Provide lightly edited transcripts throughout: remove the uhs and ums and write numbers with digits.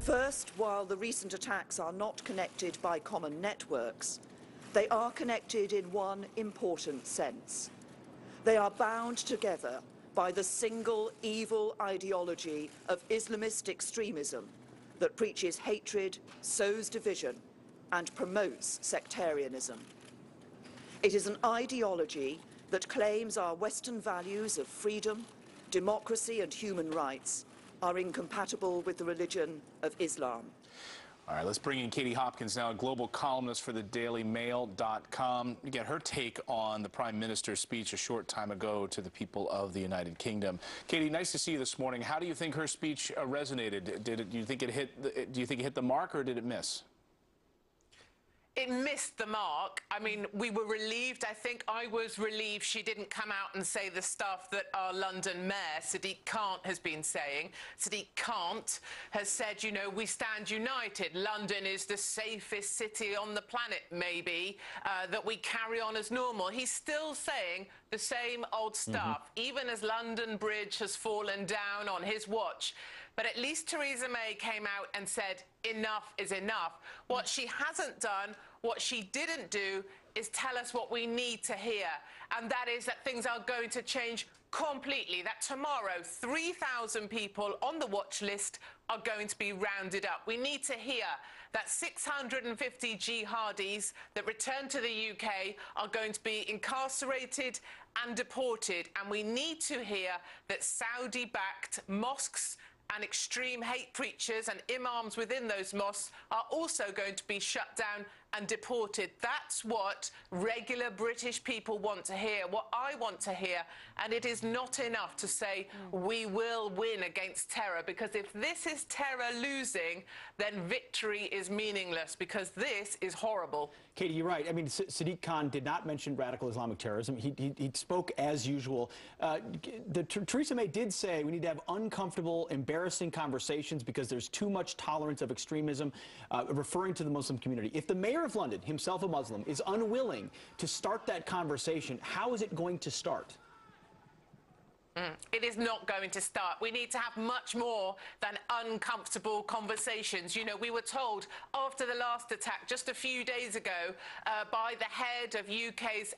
First, while the recent attacks are not connected by common networks, they are connected in one important sense. They are bound together by the single evil ideology of Islamist extremism that preaches hatred, sows division, and promotes sectarianism. It is an ideology that claims our Western values of freedom, democracy, and human rights are incompatible with the religion of Islam. All right, let's bring in Katie Hopkins now, a global columnist for the DailyMail.com. You get her take on the Prime Minister's speech a short time ago to the people of the United Kingdom. Katie, nice to see you this morning. How do you think her speech resonated? Do you think it hit the mark, or did it miss? It missed the mark. I mean, we were relieved. I think I was relieved she didn't come out and say the stuff that our London mayor, Sadiq Khan, has been saying. Sadiq Khan has said, you know, we stand united. London is the safest city on the planet, maybe, that we carry on as normal. He's still saying the same old stuff, even as London Bridge has fallen down on his watch. But at least Theresa May came out and said, enough is enough. What she hasn't done, what she didn't do, is tell us what we need to hear. And that is that things are going to change completely. That tomorrow, 3,000 people on the watch list are going to be rounded up. We need to hear that 650 jihadis that return to the UK are going to be incarcerated and deported. And we need to hear that Saudi-backed mosques and extreme hate preachers and imams within those mosques are also going to be shut down and deported. That's what regular British people want to hear, what I want to hear. And it is not enough to say we will win against terror, because if this is terror losing, then victory is meaningless, because this is horrible. Katie, you're right. I mean, Sadiq Khan did not mention radical Islamic terrorism. He spoke as usual. Theresa May did say we need to have uncomfortable, embarrassing conversations because there's too much tolerance of extremism, referring to the Muslim community. If the mayor of London, himself a Muslim, is unwilling to start that conversation, how is it going to start? It is not going to start. We need to have much more than uncomfortable conversations. You know, we were told after the last attack just a few days ago by the head of UK's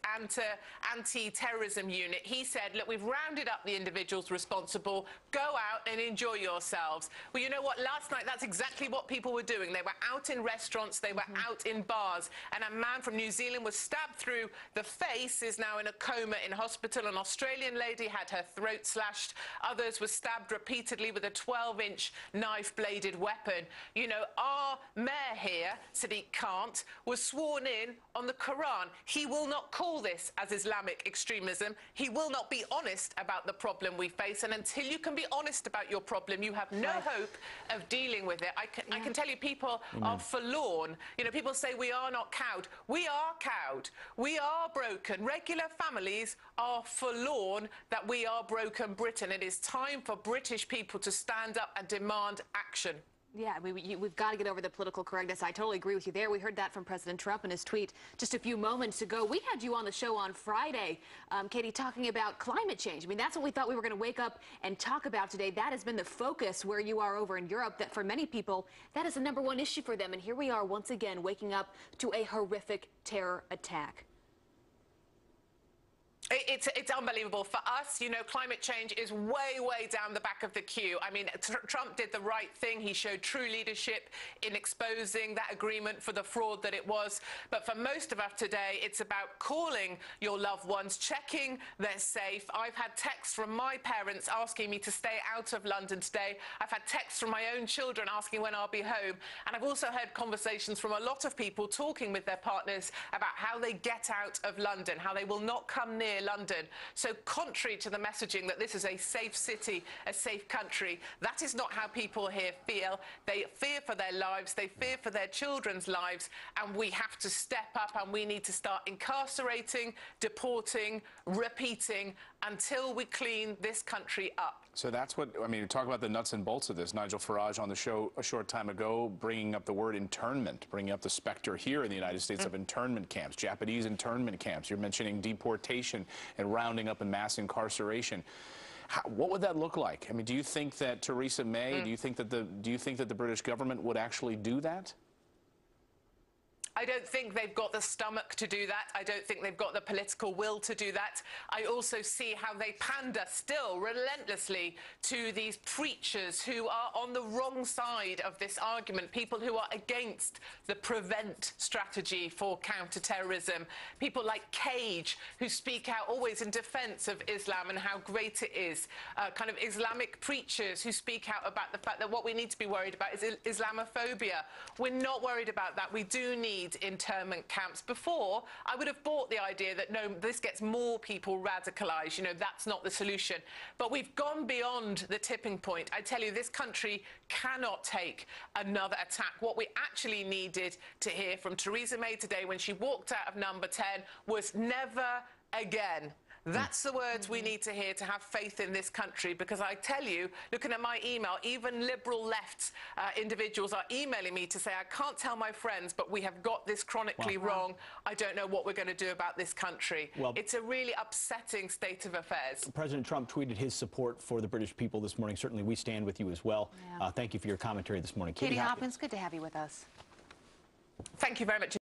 anti-terrorism unit. He said, look, we've rounded up the individuals responsible. Go out and enjoy yourselves. Well, you know what? Last night, that's exactly what people were doing. They were out in restaurants. They were out in bars. And a man from New Zealand was stabbed through the face, is now in a coma in hospital. An Australian lady had her throat slashed. Others were stabbed repeatedly with a 12-inch knife-bladed weapon. You know, our mayor here, Sadiq Khan, was sworn in on the Quran. He will not call this as Islamic extremism. He will not be honest about the problem we face. And until you can be honest about your problem, you have no hope of dealing with it. I can tell you, people are forlorn. You know, people say we are not cowed. We are cowed. We are broken. Regular families are forlorn that we are broken Britain. It is time for British people to stand up and demand action. Yeah, we've got to get over the political correctness. I totally agree with you there. We heard that from President Trump in his tweet just a few moments ago. We had you on the show on Friday, Katie, talking about climate change. I mean, that's what we thought we were going to wake up and talk about today. That has been the focus where you are over in Europe, that for many people, that is the #1 issue for them. And here we are once again waking up to a horrific terror attack. It's unbelievable. For us, you know, climate change is way, way down the back of the queue. I mean, Trump did the right thing. He showed true leadership in exposing that agreement for the fraud that it was. But for most of us today, it's about calling your loved ones, checking they're safe. I've had texts from my parents asking me to stay out of London today. I've had texts from my own children asking when I'll be home. And I've also heard conversations from a lot of people talking with their partners about how they get out of London, how they will not come near London. So contrary to the messaging that this is a safe city, a safe country, that is not how people here feel. They fear for their lives, they fear for their children's lives, and we have to step up and we need to start incarcerating, deporting, repeating until we clean this country up. So that's what, I mean, talk about the nuts and bolts of this. Nigel Farage on the show a short time ago, bringing up the word internment, bringing up the specter here in the United States of internment camps, Japanese internment camps. You're mentioning deportation and rounding up and mass incarceration. What would that look like? I mean, do you think that Theresa May, do you think that the British government would actually do that? I don't think they've got the stomach to do that. I don't think they've got the political will to do that. I also see how they pander still relentlessly to these preachers who are on the wrong side of this argument, people who are against the prevent strategy for counterterrorism, people like Cage, who speak out always in defense of Islam and how great it is, kind of Islamic preachers who speak out about the fact that what we need to be worried about is Islamophobia. We're not worried about that. We do need internment camps. Before, I would have bought the idea that, no, this gets more people radicalized. You know, that's not the solution. But we've gone beyond the tipping point. I tell you, this country cannot take another attack. What we actually needed to hear from Theresa May today when she walked out of number 10 was never again. That's the words we need to hear to have faith in this country, because I tell you, looking at my email, even liberal left individuals are emailing me to say, I can't tell my friends, but we have got this chronically wrong. I don't know what we're going to do about this country. Well, it's a really upsetting state of affairs. President Trump tweeted his support for the British people this morning. Certainly we stand with you as well. Yeah. Thank you for your commentary this morning. Katie Hopkins, good to have you with us. Thank you very much.